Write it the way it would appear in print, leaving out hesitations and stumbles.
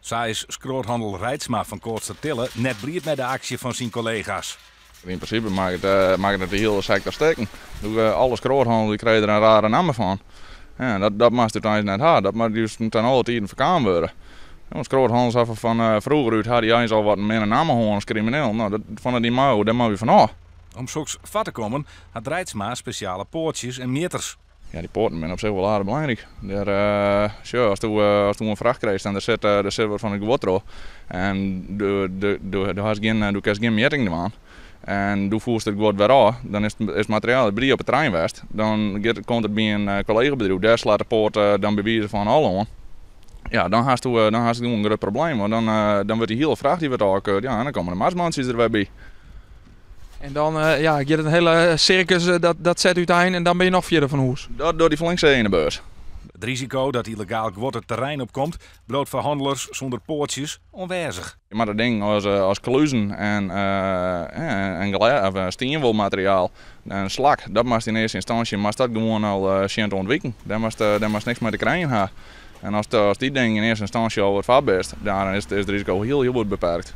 Zij is schroothandel Reitsma van Kootstertille net blij met de actie van zijn collega's. In principe maakt het de hele sector steken. Alle schroothandel die krijgen er een rare naam van. Ja, dat mag het uiteindelijk net hebben. Dat mag dus ten alle tijden verkaan worden. Schroothandels van vroeger uit had hij eens al wat meer namen gewoon als crimineel. Nou, dat vonden die mouw, daar mag je vanaf. Om zulks vat te komen had Reitsma speciale poortjes en meters. Ja, die poorten zijn op zich wel aardig belangrijk. Als je een vracht krijgt en daar zit wat van een gewotro en je krijgt geen meting aan. En je voert het goed weer aan, dan is het materiaal brie op het trein west. Dan komt het bij een collega-bedrijf, daar slaat de poort dan bewijzen van alle aan. Ja, dan haast je een groot probleem, want dan wordt die hele vracht die wordt aangekeurd. Ja, en dan komen de marsmannetjes er weer bij. En dan je het hele circus, dat zet u daarin en dan ben je nog verder van huis. Dat door die flinkste ene beurs. Het risico dat illegaal gewot het terrein opkomt, bloot voor handelaars zonder poortjes onwijzig. Maar dat ding als kluizen en steenwolmateriaal en slak, dat moest in eerste instantie dat gewoon al zien te ontwikkelen. Daar moest niks mee te krijgen hebben. En als die ding in eerste instantie al wordt vastbest, dan is het risico heel goed beperkt.